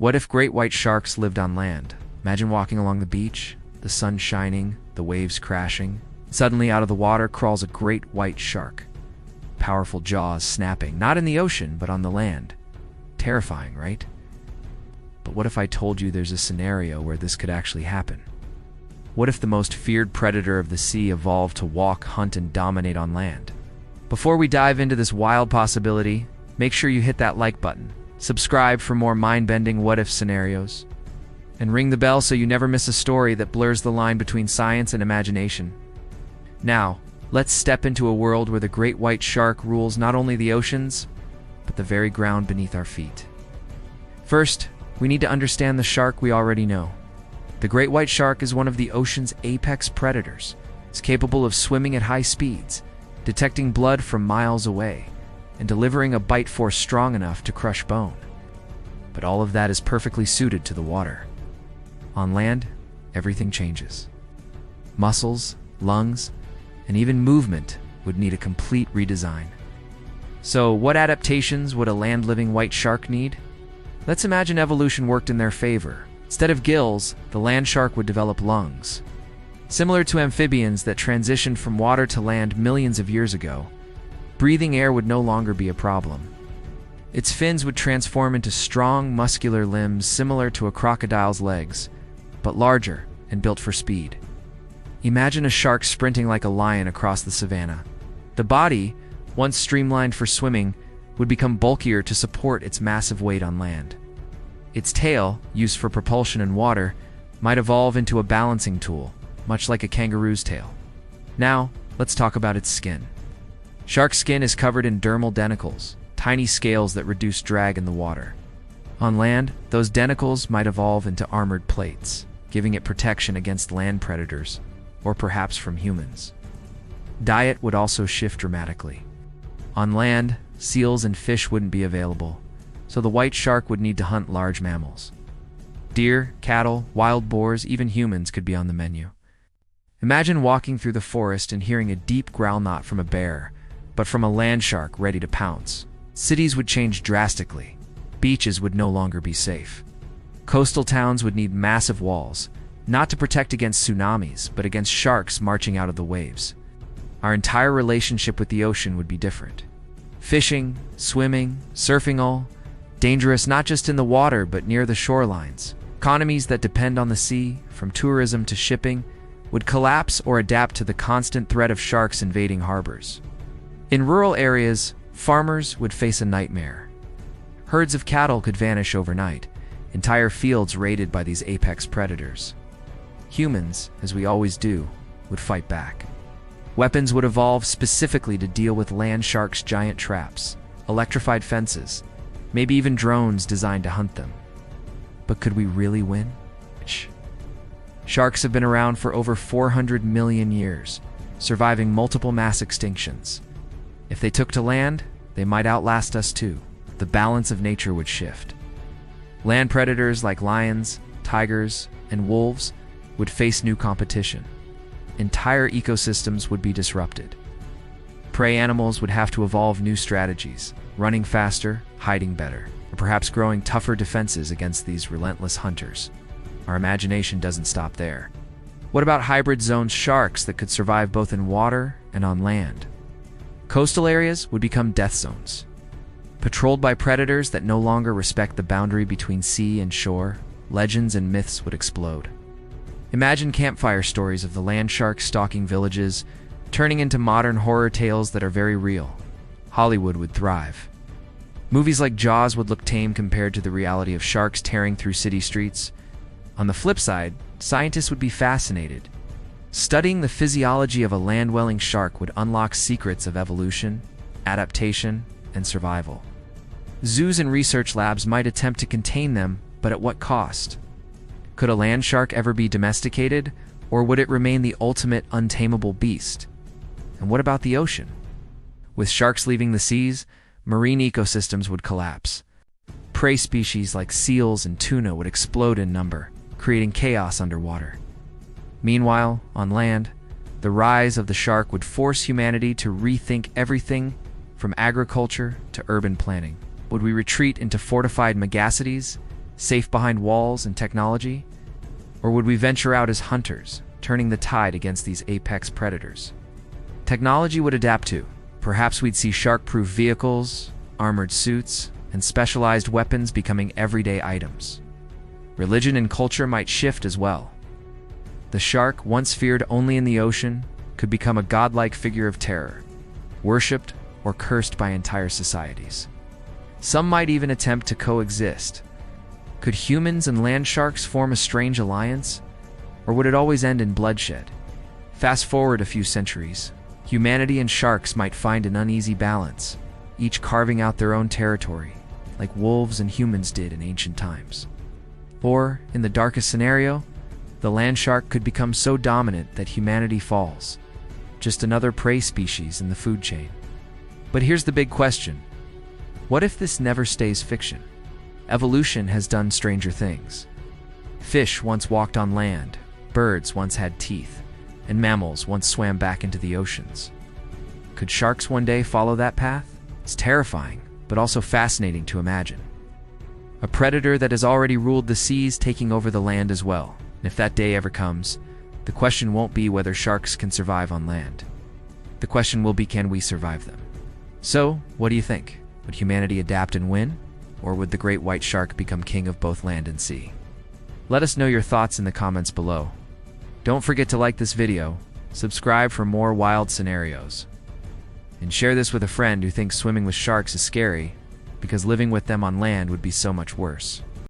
What if great white sharks lived on land? Imagine walking along the beach, the sun shining, the waves crashing. Suddenly, out of the water crawls a great white shark. Powerful jaws snapping, not in the ocean, but on the land. Terrifying, right? But what if I told you there's a scenario where this could actually happen? What if the most feared predator of the sea evolved to walk, hunt, and dominate on land? Before we dive into this wild possibility, make sure you hit that like button, subscribe for more mind-bending what-if scenarios, and ring the bell so you never miss a story that blurs the line between science and imagination. Now, let's step into a world where the great white shark rules not only the oceans, but the very ground beneath our feet. First, we need to understand the shark we already know. The great white shark is one of the ocean's apex predators. It's capable of swimming at high speeds, detecting blood from miles away, and delivering a bite force strong enough to crush bone. But all of that is perfectly suited to the water. On land, everything changes. Muscles, lungs, and even movement would need a complete redesign. So, what adaptations would a land-living white shark need? Let's imagine evolution worked in their favor. Instead of gills, the land shark would develop lungs. Similar to amphibians that transitioned from water to land millions of years ago, breathing air would no longer be a problem. Its fins would transform into strong, muscular limbs similar to a crocodile's legs, but larger and built for speed. Imagine a shark sprinting like a lion across the savannah. The body, once streamlined for swimming, would become bulkier to support its massive weight on land. Its tail, used for propulsion in water, might evolve into a balancing tool, much like a kangaroo's tail. Now, let's talk about its skin. Shark skin is covered in dermal denticles, tiny scales that reduce drag in the water. On land, those denticles might evolve into armored plates, giving it protection against land predators, or perhaps from humans. Diet would also shift dramatically. On land, seals and fish wouldn't be available, so the white shark would need to hunt large mammals. Deer, cattle, wild boars, even humans could be on the menu. Imagine walking through the forest and hearing a deep growl not from a bear, but from a land shark ready to pounce. Cities would change drastically. Beaches would no longer be safe. Coastal towns would need massive walls, not to protect against tsunamis, but against sharks marching out of the waves. Our entire relationship with the ocean would be different. Fishing, swimming, surfing, all dangerous not just in the water but near the shorelines. Economies that depend on the sea, from tourism to shipping, would collapse or adapt to the constant threat of sharks invading harbors. In rural areas, farmers would face a nightmare. Herds of cattle could vanish overnight, entire fields raided by these apex predators. Humans, as we always do, would fight back. Weapons would evolve specifically to deal with land sharks' giant traps, electrified fences, maybe even drones designed to hunt them. But could we really win? Sharks have been around for over 400 million years, surviving multiple mass extinctions. If they took to land, they might outlast us too. The balance of nature would shift. Land predators like lions, tigers, and wolves would face new competition. Entire ecosystems would be disrupted. Prey animals would have to evolve new strategies, running faster, hiding better, or perhaps growing tougher defenses against these relentless hunters. Our imagination doesn't stop there. What about hybrid zone sharks that could survive both in water and on land? Coastal areas would become death zones. Patrolled by predators that no longer respect the boundary between sea and shore, legends and myths would explode. Imagine campfire stories of the land sharks stalking villages, turning into modern horror tales that are very real. Hollywood would thrive. Movies like Jaws would look tame compared to the reality of sharks tearing through city streets. On the flip side, scientists would be fascinated. Studying the physiology of a land-dwelling shark would unlock secrets of evolution, adaptation, and survival. Zoos and research labs might attempt to contain them, but at what cost? Could a land shark ever be domesticated, or would it remain the ultimate untamable beast? And what about the ocean? With sharks leaving the seas, marine ecosystems would collapse. Prey species like seals and tuna would explode in number, creating chaos underwater. Meanwhile, on land, the rise of the shark would force humanity to rethink everything from agriculture to urban planning. Would we retreat into fortified megacities, safe behind walls and technology? Or would we venture out as hunters, turning the tide against these apex predators? Technology would adapt too. Perhaps we'd see shark-proof vehicles, armored suits, and specialized weapons becoming everyday items. Religion and culture might shift as well. The shark, once feared only in the ocean, could become a godlike figure of terror, worshipped or cursed by entire societies. Some might even attempt to coexist. Could humans and land sharks form a strange alliance? Or would it always end in bloodshed? Fast forward a few centuries, humanity and sharks might find an uneasy balance, each carving out their own territory, like wolves and humans did in ancient times. Or, in the darkest scenario, the land shark could become so dominant that humanity falls, just another prey species in the food chain. But here's the big question. What if this never stays fiction? Evolution has done stranger things. Fish once walked on land, birds once had teeth, and mammals once swam back into the oceans. Could sharks one day follow that path? It's terrifying, but also fascinating to imagine. A predator that has already ruled the seas, taking over the land as well. And if that day ever comes, the question won't be whether sharks can survive on land. The question will be, can we survive them? So, what do you think? Would humanity adapt and win? Or would the great white shark become king of both land and sea? Let us know your thoughts in the comments below. Don't forget to like this video, subscribe for more wild scenarios, and share this with a friend who thinks swimming with sharks is scary, because living with them on land would be so much worse.